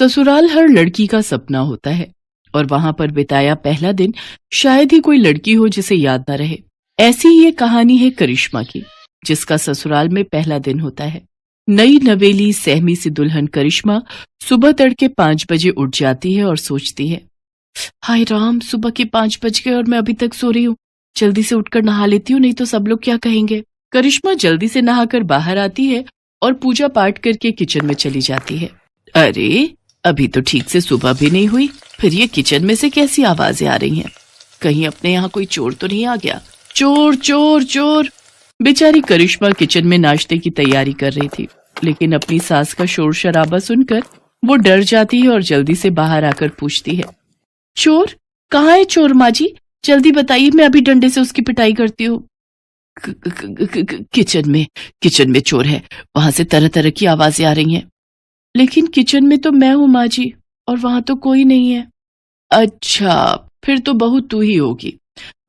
ससुराल हर लड़की का सपना होता है और वहां पर बिताया पहला दिन शायद ही कोई लड़की हो जिसे याद न रहे। ऐसी ही ये कहानी है करिश्मा की, जिसका ससुराल में पहला दिन होता है। नई नवेली सहमी सी दुल्हन करिश्मा सुबह तड़के 5 बजे उठ जाती है और सोचती है, हाय राम, सुबह के 5 बज गए और मैं अभी तक सो रही हूँ। जल्दी से उठकर नहा लेती हूँ, नहीं तो सब लोग क्या कहेंगे। करिश्मा जल्दी से नहाकर बाहर आती है और पूजा पाठ करके किचन में चली जाती है। अरे, अभी तो ठीक से सुबह भी नहीं हुई, फिर ये किचन में से कैसी आवाजें आ रही हैं? कहीं अपने यहाँ कोई चोर तो नहीं आ गया? चोर चोर चोर! बेचारी करिश्मा किचन में नाश्ते की तैयारी कर रही थी, लेकिन अपनी सास का शोर शराबा सुनकर वो डर जाती है और जल्दी से बाहर आकर पूछती है, चोर? कहाँ है चोर माँ जी? जल्दी बताइए, मैं अभी डंडे से उसकी पिटाई करती हूँ। किचन में चोर है, वहां से तरह तरह की आवाजें आ रही हैं। लेकिन किचन में तो मैं हूँ माँ जी, और वहां तो कोई नहीं है। अच्छा, फिर तो बहू तू ही होगी।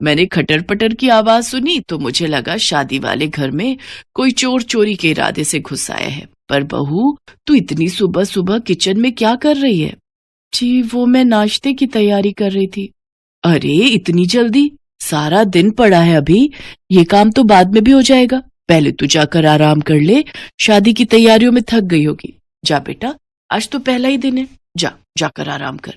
मैंने खटर पटर की आवाज सुनी तो मुझे लगा शादी वाले घर में कोई चोर चोरी के इरादे से घुस आया है। पर बहू, तू इतनी सुबह सुबह किचन में क्या कर रही है? जी, वो मैं नाश्ते की तैयारी कर रही थी। अरे, इतनी जल्दी? सारा दिन पड़ा है अभी, ये काम तो बाद में भी हो जाएगा। पहले तू जाकर आराम कर ले, शादी की तैयारियों में थक गई होगी। जा बेटा, आज तो पहला ही दिन है, जाकर आराम कर।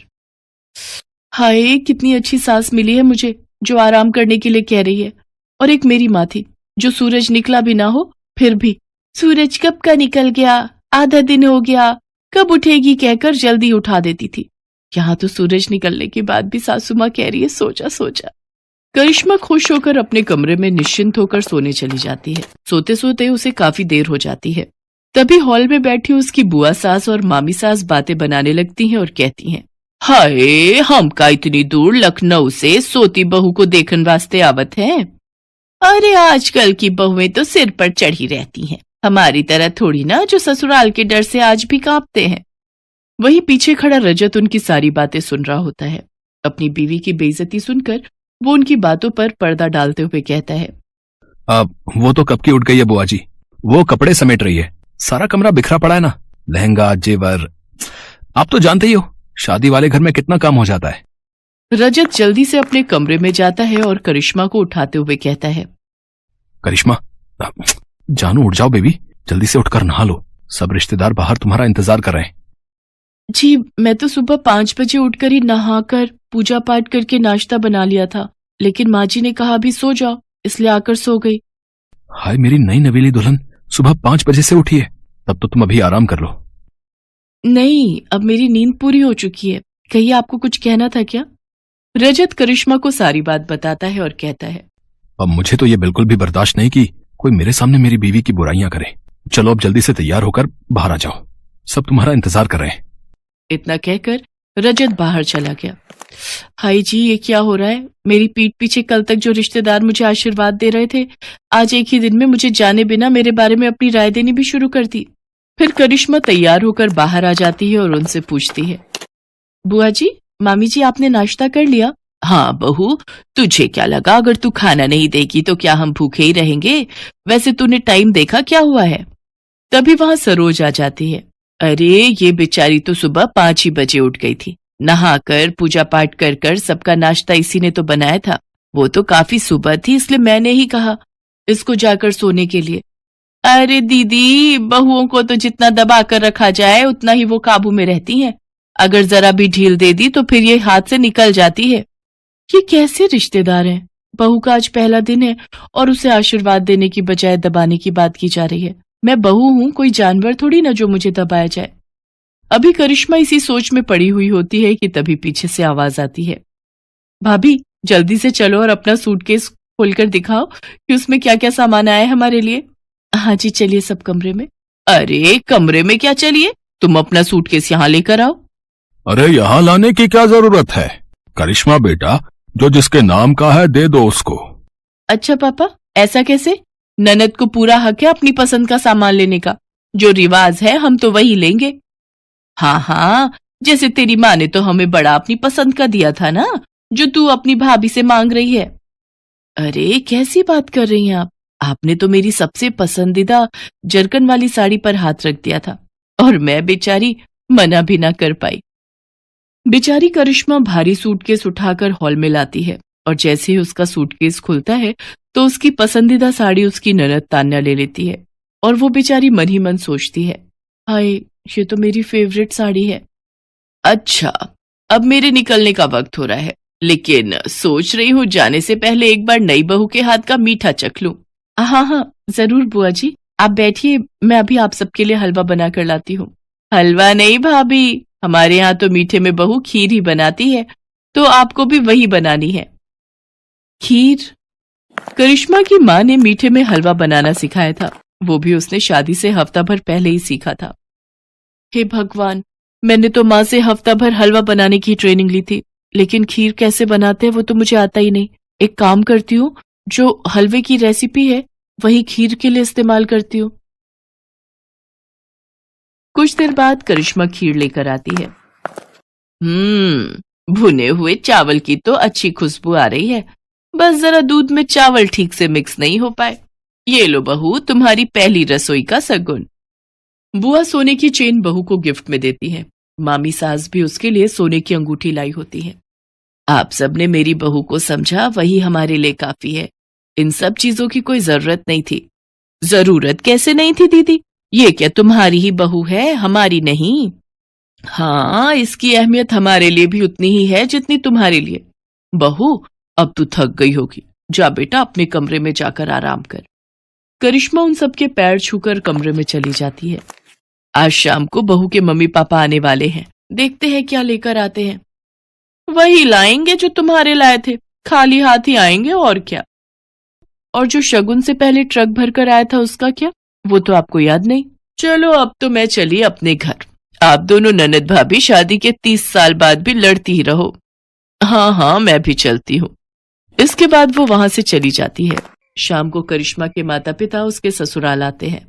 हाय, कितनी अच्छी सास मिली है मुझे, जो आराम करने के लिए कह रही है। और एक मेरी माँ थी, जो सूरज निकला भी ना हो फिर भी, सूरज कब का निकल गया, आधा दिन हो गया, कब उठेगी कहकर जल्दी उठा देती थी। यहाँ तो सूरज निकलने के बाद भी सासू माँ कह रही है, सोचा सोचा। करिश्मा खुश होकर अपने कमरे में निश्चिंत होकर सोने चली जाती है। सोते सोते उसे काफी देर हो जाती है। तभी हॉल में बैठी उसकी बुआ सास और मामी सास बातें बनाने लगती हैं और कहती हैं, हाय, हम का इतनी दूर लखनऊ से सोती बहू को देखने वास्ते आवत है। अरे, आजकल की बहुएं तो सिर पर चढ़ी रहती हैं, हमारी तरह थोड़ी ना, जो ससुराल के डर से आज भी कांपते हैं। वहीं पीछे खड़ा रजत उनकी सारी बातें सुन रहा होता है। अपनी बीवी की बेइज्जती सुनकर वो उनकी बातों पर पर्दा डालते हुए कहता है, वो तो कब की उठ गई है बुआ जी, वो कपड़े समेट रही है, सारा कमरा बिखरा पड़ा है ना, लहंगा जेवर, आप तो जानते ही हो शादी वाले घर में कितना काम हो जाता है। रजत जल्दी से अपने कमरे में जाता है और करिश्मा को उठाते हुए कहता है, करिश्मा, जानू उठ जाओ बेबी, जल्दी से उठकर नहा लो, सब रिश्तेदार बाहर तुम्हारा इंतजार कर रहे हैं। जी, मैं तो सुबह 5 बजे उठकर ही नहाकर पूजा पाठ करके नाश्ता बना लिया था, लेकिन माँ जी ने कहा अभी सो जाओ, इसलिए आकर सो गई। हाय मेरी नई नवेली दुल्हन, सुबह 5 बजे से उठी है, तब तो तुम अभी आराम कर लो। नहीं, अब मेरी नींद पूरी हो चुकी है। कहिए, आपको कुछ कहना था क्या? रजत करिश्मा को सारी बात बताता है और कहता है, अब मुझे तो ये बिल्कुल भी बर्दाश्त नहीं कि कोई मेरे सामने मेरी बीवी की बुराइयां करे। चलो अब जल्दी से तैयार होकर बाहर आ जाओ, सब तुम्हारा इंतजार कर रहे हैं। इतना कहकर रजत बाहर चला गया। हाय जी, ये क्या हो रहा है? मेरी पीठ पीछे कल तक जो रिश्तेदार मुझे आशीर्वाद दे रहे थे, आज एक ही दिन में मुझे जाने बिना मेरे बारे में अपनी राय देनी भी शुरू कर दी। फिर करिश्मा तैयार होकर बाहर आ जाती है और उनसे पूछती है, बुआ जी, मामी जी, आपने नाश्ता कर लिया? हाँ बहू, तुझे क्या लगा अगर तू खाना नहीं देगी तो क्या हम भूखे ही रहेंगे? वैसे तूने टाइम देखा क्या हुआ है? तभी वहां सरोज आ जाती है। अरे, ये बेचारी तो सुबह 5 ही बजे उठ गई थी, नहाकर पूजा पाठ कर कर सबका नाश्ता इसी ने तो बनाया था। वो तो काफी सुबह थी, इसलिए मैंने ही कहा इसको जाकर सोने के लिए। अरे दीदी, बहुओं को तो जितना दबा कर रखा जाए उतना ही वो काबू में रहती हैं। अगर जरा भी ढील दे दी तो फिर ये हाथ से निकल जाती है। ये कैसे रिश्तेदार हैं? बहू का आज पहला दिन है और उसे आशीर्वाद देने की बजाय दबाने की बात की जा रही है। मैं बहू हूं, कोई जानवर थोड़ी ना जो मुझे दबाया जाए। अभी करिश्मा इसी सोच में पड़ी हुई होती है कि तभी पीछे से आवाज आती है, भाभी जल्दी से चलो और अपना सूटकेस खोलकर दिखाओ कि उसमें क्या क्या सामान आया है हमारे लिए। हाँ जी, चलिए सब कमरे में। अरे, कमरे में क्या चलिए, तुम अपना सूटकेस यहाँ लेकर आओ। अरे, यहाँ लाने की क्या जरूरत है? करिश्मा बेटा, जो जिसके नाम का है दे दो उसको। अच्छा पापा, ऐसा कैसे? ननद को पूरा हक है अपनी पसंद का सामान लेने का, जो रिवाज है हम तो वही लेंगे। हाँ हाँ, जैसे तेरी माँ ने तो हमें बड़ा अपनी पसंद का दिया था ना, जो तू अपनी भाभी से मांग रही है। अरे, कैसी बात कर रही हैं आप? आपने तो मेरी सबसे पसंदीदा जरकन वाली साड़ी पर हाथ रख दिया था और मैं बेचारी मना भी ना कर पाई। बेचारी करिश्मा भारी सूटकेस उठाकर हॉल में लाती है और जैसे ही उसका सूटकेस खुलता है तो उसकी पसंदीदा साड़ी उसकी ननद तान्या ले लेती है और वो बेचारी मन ही मन सोचती है, हाय ये तो मेरी फेवरेट साड़ी है। अच्छा, अब मेरे निकलने का वक्त हो रहा है, लेकिन सोच रही हूँ जाने से पहले एक बार नई बहू के हाथ का मीठा चख लूं। हाँ हाँ जरूर बुआ जी, आप बैठिए, मैं अभी आप सबके लिए हलवा बना कर लाती हूँ। हलवा नहीं भाभी, हमारे यहाँ तो मीठे में बहू खीर ही बनाती है, तो आपको भी वही बनानी है। खीर? करिश्मा की माँ ने मीठे में हलवा बनाना सिखाया था, वो भी उसने शादी से हफ्ता भर पहले ही सीखा था। हे भगवान, मैंने तो माँ से हफ्ता भर हलवा बनाने की ट्रेनिंग ली थी, लेकिन खीर कैसे बनाते हैं वो तो मुझे आता ही नहीं। एक काम करती हूँ, जो हलवे की रेसिपी है वही खीर के लिए इस्तेमाल करती हूँ। कुछ देर बाद करिश्मा खीर लेकर आती है। भुने हुए चावल की तो अच्छी खुशबू आ रही है, बस जरा दूध में चावल ठीक से मिक्स नहीं हो पाए। ये लो बहू, तुम्हारी पहली रसोई का सगुन। बुआ सोने की चेन बहू को गिफ्ट में देती है। मामी सास भी उसके लिए सोने की अंगूठी लाई होती है। आप सबने मेरी बहू को समझा, वही हमारे लिए काफी है। इन सब चीजों की कोई जरूरत नहीं थी। जरूरत कैसे नहीं थी दीदी? ये क्या तुम्हारी ही बहू है, हमारी नहीं? हाँ, इसकी अहमियत हमारे लिए भी उतनी ही है जितनी तुम्हारे लिए। बहू, अब तू थक गई होगी, जा बेटा अपने कमरे में जाकर आराम कर। करिश्मा उन सबके पैर छूकर कमरे में चली जाती है। आज शाम को बहू के मम्मी पापा आने वाले हैं, देखते हैं क्या लेकर आते हैं। वही लाएंगे जो तुम्हारे लाए थे, खाली हाथ ही आएंगे और क्या। और जो शगुन से पहले ट्रक भरकर आया था उसका क्या, वो तो आपको याद नहीं। चलो अब तो मैं चली अपने घर, आप दोनों ननद भाभी शादी के 30 साल बाद भी लड़ती ही रहो। हाँ हाँ मैं भी चलती हूँ। इसके बाद वो वहां से चली जाती है। शाम को करिश्मा के माता पिता उसके ससुराल आते हैं।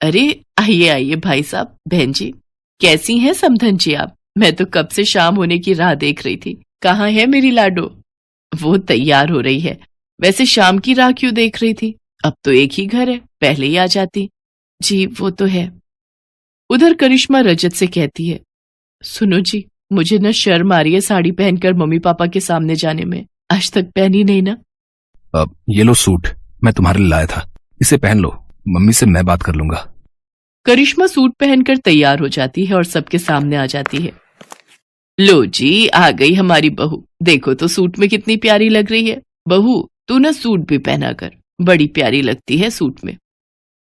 अरे आइए आइए भाई साहब, बहन जी, कैसी हैं समधन जी आप? मैं तो कब से शाम होने की राह देख रही थी। कहाँ है मेरी लाडो? वो तैयार हो रही है। वैसे शाम की राह क्यों देख रही थी? अब तो एक ही घर है, पहले ही आ जाती। जी वो तो है। उधर करिश्मा रजत से कहती है, सुनो जी, मुझे न शर्म आ रही है साड़ी पहनकर मम्मी पापा के सामने जाने में। आज तक पहनी नहीं ना। अब ये लो सूट, मैं तुम्हारे लिए लाया था, इसे पहन लो, मम्मी से मैं बात कर लूंगा। करिश्मा सूट पहनकर तैयार हो जाती है और सबके सामने आ जाती है। लो जी, आ गई हमारी बहू, देखो तो सूट में कितनी प्यारी लग रही है। बहू तू ना सूट भी पहना कर, बड़ी प्यारी लगती है सूट में।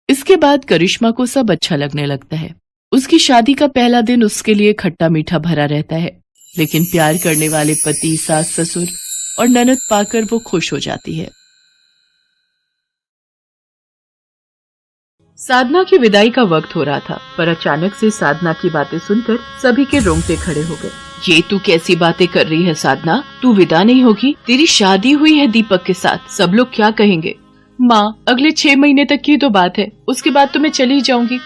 इसके बाद करिश्मा को सब अच्छा लगने लगता है। उसकी शादी का पहला दिन उसके लिए खट्टा मीठा भरा रहता है, लेकिन प्यार करने वाले पति, सास, ससुर और ननद पाकर वो खुश हो जाती है। साधना की विदाई का वक्त हो रहा था, पर अचानक से साधना की बातें सुनकर सभी के रोंगटे खड़े हो गए। ये तू कैसी बातें कर रही है साधना? तू विदा नहीं होगी? तेरी शादी हुई है दीपक के साथ, सब लोग क्या कहेंगे? माँ, अगले 6 महीने तक की तो बात है, उसके बाद तो मैं चली जाऊंगी।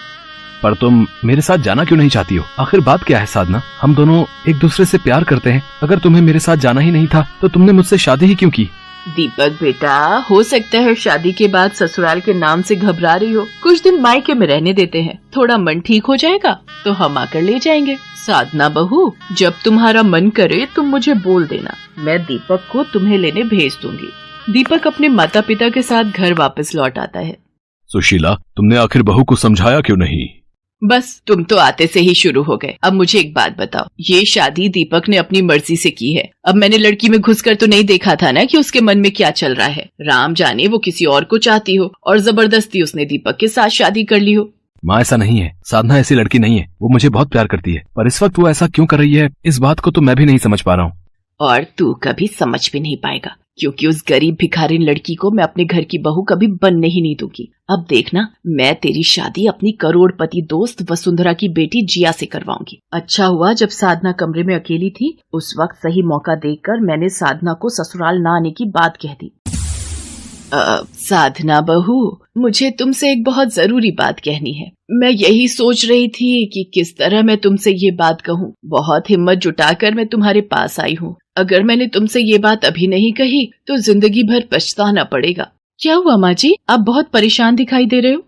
पर तुम मेरे साथ जाना क्यों नहीं चाहती हो? आखिर बात क्या है साधना? हम दोनों एक दूसरे से प्यार करते हैं, अगर तुम्हें मेरे साथ जाना ही नहीं था तो तुमने मुझसे शादी ही क्यों की? दीपक बेटा, हो सकता है शादी के बाद ससुराल के नाम से घबरा रही हो, कुछ दिन मायके में रहने देते हैं, थोड़ा मन ठीक हो जाएगा तो हम आकर ले जाएंगे। साधना बहू, जब तुम्हारा मन करे तुम मुझे बोल देना, मैं दीपक को तुम्हें लेने भेज दूंगी। दीपक अपने माता पिता के साथ घर वापस लौट आता है। सुशीला, तुमने आखिर बहू को समझाया क्यों नहीं? बस तुम तो आते से ही शुरू हो गए। अब मुझे एक बात बताओ, ये शादी दीपक ने अपनी मर्जी से की है। अब मैंने लड़की में घुसकर तो नहीं देखा था ना कि उसके मन में क्या चल रहा है। राम जाने वो किसी और को चाहती हो और जबरदस्ती उसने दीपक के साथ शादी कर ली हो। माँ, ऐसा नहीं है, साधना ऐसी लड़की नहीं है, वो मुझे बहुत प्यार करती है, पर इस वक्त वो ऐसा क्यों कर रही है, इस बात को तो मैं भी नहीं समझ पा रहा हूँ। और तू कभी समझ भी नहीं पाएगा, क्योंकि उस गरीब भिखारिन लड़की को मैं अपने घर की बहू कभी बनने ही नहीं दूंगी। अब देखना, मैं तेरी शादी अपनी करोड़पति दोस्त वसुंधरा की बेटी जिया से करवाऊंगी। अच्छा हुआ जब साधना कमरे में अकेली थी, उस वक्त सही मौका देखकर मैंने साधना को ससुराल न आने की बात कह दी। साधना बहू, मुझे तुमसे एक बहुत जरूरी बात कहनी है। मैं यही सोच रही थी कि किस तरह मैं तुमसे ये बात कहूँ। बहुत हिम्मत जुटाकर मैं तुम्हारे पास आई हूँ। अगर मैंने तुमसे ये बात अभी नहीं कही तो जिंदगी भर पछताना पड़ेगा। क्या हुआ माँ जी, आप बहुत परेशान दिखाई दे रहे हो?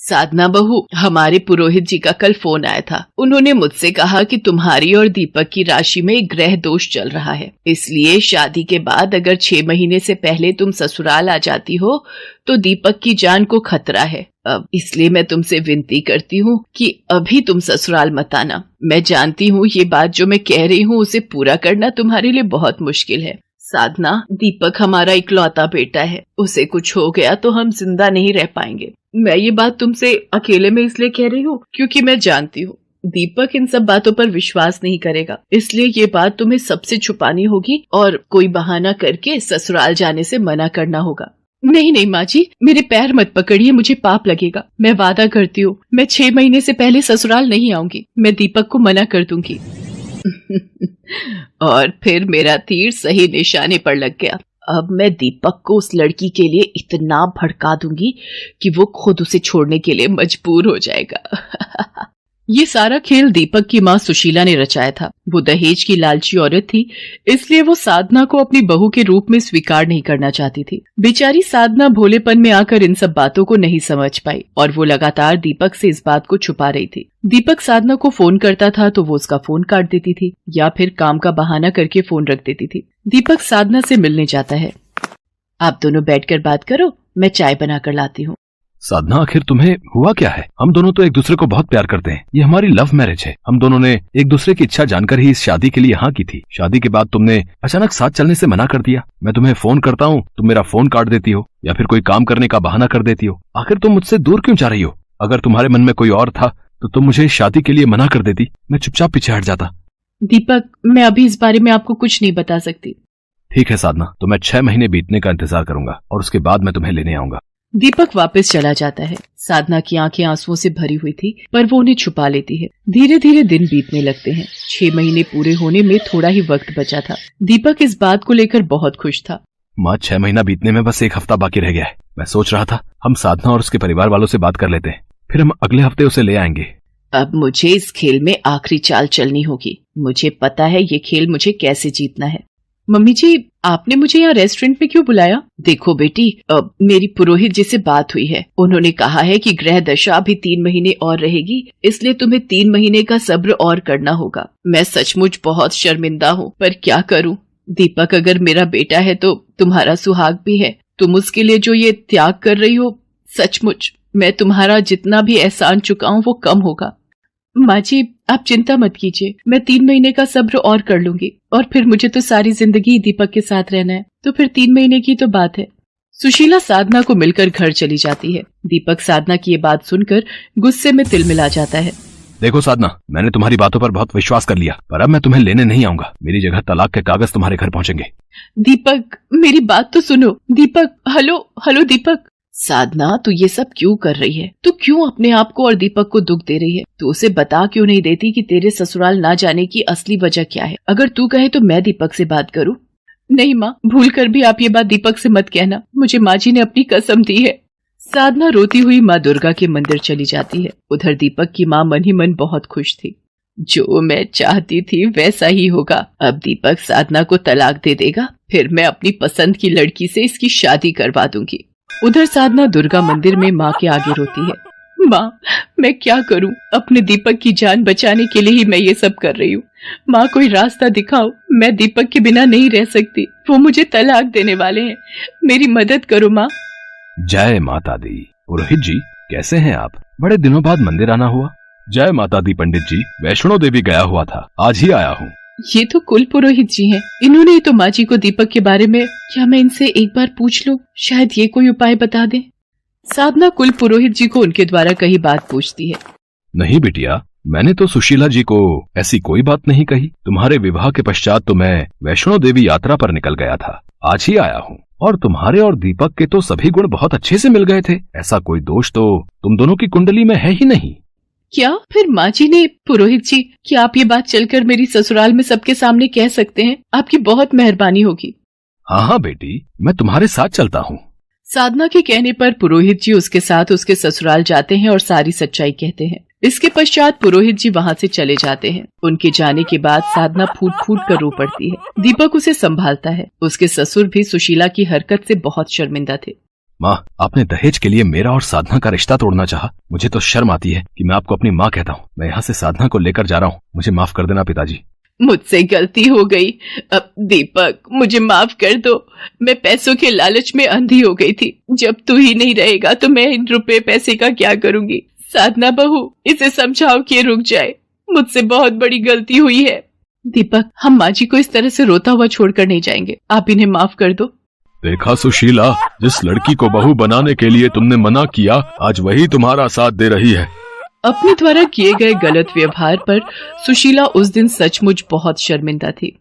साधना बहू, हमारे पुरोहित जी का कल फोन आया था। उन्होंने मुझसे कहा कि तुम्हारी और दीपक की राशि में एक ग्रह दोष चल रहा है, इसलिए शादी के बाद अगर 6 महीने से पहले तुम ससुराल आ जाती हो तो दीपक की जान को खतरा है। अब इसलिए मैं तुमसे विनती करती हूँ कि अभी तुम ससुराल मत आना। मैं जानती हूँ ये बात जो मैं कह रही हूँ उसे पूरा करना तुम्हारे लिए बहुत मुश्किल है। साधना, दीपक हमारा इकलौता बेटा है, उसे कुछ हो गया तो हम जिंदा नहीं रह पाएंगे। मैं ये बात तुमसे अकेले में इसलिए कह रही हूँ क्योंकि मैं जानती हूँ दीपक इन सब बातों पर विश्वास नहीं करेगा, इसलिए ये बात तुम्हें सबसे छुपानी होगी और कोई बहाना करके ससुराल जाने से मना करना होगा। नहीं नहीं माँ जी, मेरे पैर मत पकड़िए, मुझे पाप लगेगा। मैं वादा करती हूँ मैं 6 महीने से पहले ससुराल नहीं आऊंगी। मैं दीपक को मना कर दूंगी। और फिर मेरा तीर सही निशाने पर लग गया। अब मैं दीपक को उस लड़की के लिए इतना भड़का दूंगी कि वो खुद उसे छोड़ने के लिए मजबूर हो जाएगा। ये सारा खेल दीपक की माँ सुशीला ने रचाया था। वो दहेज की लालची औरत थी, इसलिए वो साधना को अपनी बहू के रूप में स्वीकार नहीं करना चाहती थी। बेचारी साधना भोलेपन में आकर इन सब बातों को नहीं समझ पाई और वो लगातार दीपक से इस बात को छुपा रही थी। दीपक साधना को फोन करता था तो वो उसका फोन काट देती थी या फिर काम का बहाना करके फोन रख देती थी। दीपक साधना से मिलने जाता है। आप दोनों बैठकर बात करो, मैं चाय बनाकर लाती हूँ। साधना, आखिर तुम्हें हुआ क्या है? हम दोनों तो एक दूसरे को बहुत प्यार करते हैं। ये हमारी लव मैरिज है। हम दोनों ने एक दूसरे की इच्छा जानकर ही इस शादी के लिए हाँ की थी। शादी के बाद तुमने अचानक साथ चलने से मना कर दिया। मैं तुम्हें फोन करता हूँ, तुम मेरा फोन काट देती हो या फिर कोई काम करने का बहाना कर देती हो। आखिर तुम मुझसे दूर क्यों जा रही हो? अगर तुम्हारे मन में कोई और था तो तुम मुझे शादी के लिए मना कर देती, मैं चुपचाप पीछे हट जाता। दीपक, मैं अभी इस बारे में आपको कुछ नहीं बता सकती। ठीक है साधना, तो मैं 6 महीने बीतने का इंतजार करूंगा और उसके बाद मैं तुम्हें लेने आऊंगा। दीपक वापस चला जाता है। साधना की आंखें आंसुओं से भरी हुई थी, पर वो उन्हें छुपा लेती है। धीरे धीरे दिन बीतने लगते हैं। 6 महीने पूरे होने में थोड़ा ही वक्त बचा था। दीपक इस बात को लेकर बहुत खुश था। माँ, 6 महीना बीतने में बस 1 हफ्ता बाकी रह गया है। मैं सोच रहा था हम साधना और उसके परिवार वालों से बात कर लेते हैं, फिर हम अगले हफ्ते उसे ले आएंगे। अब मुझे इस खेल में आखिरी चाल चलनी होगी। मुझे पता है ये खेल मुझे कैसे जीतना है। मम्मी जी, आपने मुझे यहाँ रेस्टोरेंट में क्यों बुलाया? देखो बेटी, मेरी पुरोहित जी से बात हुई है। उन्होंने कहा है कि ग्रह दशा अभी 3 महीने और रहेगी, इसलिए तुम्हें 3 महीने का सब्र और करना होगा। मैं सचमुच बहुत शर्मिंदा हूँ, पर क्या करूँ? दीपक अगर मेरा बेटा है तो तुम्हारा सुहाग भी है। तुम उसके लिए जो ये त्याग कर रही हो, सचमुच मैं तुम्हारा जितना भी एहसान चुकाऊं वो कम होगा। माँ जी, आप चिंता मत कीजिए, मैं 3 महीने का सब्र और कर लूंगी और फिर मुझे तो सारी जिंदगी दीपक के साथ रहना है, तो फिर 3 महीने की तो बात है। सुशीला साधना को मिलकर घर चली जाती है। दीपक साधना की ये बात सुनकर गुस्से में तिलमिला जाता है। देखो साधना, मैंने तुम्हारी बातों पर बहुत विश्वास कर लिया, पर अब मैं तुम्हें लेने नहीं आऊंगा। मेरी जगह तलाक के कागज तुम्हारे घर पहुंचेंगे। दीपक, मेरी बात तो सुनो। दीपक, हेलो दीपक। साधना, तू ये सब क्यों कर रही है? तू क्यों अपने आप को और दीपक को दुख दे रही है? तू उसे बता क्यों नहीं देती कि तेरे ससुराल ना जाने की असली वजह क्या है? अगर तू कहे तो मैं दीपक से बात करूं। नहीं माँ, भूल कर भी आप ये बात दीपक से मत कहना। मुझे माँ जी ने अपनी कसम दी है। साधना रोती हुई माँ दुर्गा के मंदिर चली जाती है। उधर दीपक की माँ मन ही मन बहुत खुश थी। जो मैं चाहती थी वैसा ही होगा। अब दीपक साधना को तलाक दे देगा, फिर मैं अपनी पसंद की लड़की से इसकी शादी करवा दूंगी। उधर साधना दुर्गा मंदिर में माँ के आगे रोती है। माँ, मैं क्या करूँ? अपने दीपक की जान बचाने के लिए ही मैं ये सब कर रही हूँ। माँ, कोई रास्ता दिखाओ। मैं दीपक के बिना नहीं रह सकती। वो मुझे तलाक देने वाले हैं। मेरी मदद करो माँ। जय माता दी। पुरोहित जी, कैसे हैं आप? बड़े दिनों बाद मंदिर आना हुआ। जय माता दी पंडित जी, वैष्णो देवी गया हुआ था, आज ही आया हूँ। ये तो कुल पुरोहित जी हैं। इन्होंने ही तो माँ जी को दीपक के बारे में, क्या मैं इनसे एक बार पूछ लूं? शायद ये कोई उपाय बता दें। साधना कुल पुरोहित जी को उनके द्वारा कही बात पूछती है। नहीं बिटिया, मैंने तो सुशीला जी को ऐसी कोई बात नहीं कही। तुम्हारे विवाह के पश्चात तो मैं वैष्णो देवी यात्रा पर निकल गया था, आज ही आया हूँ। और तुम्हारे और दीपक के तो सभी गुण बहुत अच्छे से मिल गए थे। ऐसा कोई दोष तो तुम दोनों की कुंडली में है ही नहीं। क्या फिर माँ जी ने? पुरोहित जी, क्या आप ये बात चलकर मेरी ससुराल में सबके सामने कह सकते हैं? आपकी बहुत मेहरबानी होगी। हाँ बेटी, मैं तुम्हारे साथ चलता हूँ। साधना के कहने पर पुरोहित जी उसके साथ उसके ससुराल जाते हैं और सारी सच्चाई कहते हैं। इसके पश्चात पुरोहित जी वहाँ से चले जाते हैं। उनके जाने के बाद साधना फूट फूट कर रो पड़ती है। दीपक उसे संभालता है। उसके ससुर भी सुशीला की हरकत से बहुत शर्मिंदा थे। माँ, आपने दहेज के लिए मेरा और साधना का रिश्ता तोड़ना चाहा। मुझे तो शर्म आती है कि मैं आपको अपनी माँ कहता हूँ। मैं यहाँ से साधना को लेकर जा रहा हूँ। मुझे माफ कर देना पिताजी। मुझसे गलती हो गई। अब दीपक, मुझे माफ कर दो। मैं पैसों के लालच में अंधी हो गई थी। जब तू ही नहीं रहेगा तो मैं इन रुपए पैसे का क्या करूंगी। साधना बहू, इसे समझाओ कि रुक जाए। मुझसे बहुत बड़ी गलती हुई है। दीपक, हम माँ जी को इस तरह से रोता हुआ छोड़कर नहीं जाएंगे। आप इन्हें माफ कर दो। देखा सुशीला, जिस लड़की को बहू बनाने के लिए तुमने मना किया, आज वही तुम्हारा साथ दे रही है। अपने द्वारा किए गए गलत व्यवहार पर सुशीला उस दिन सचमुच बहुत शर्मिंदा थी।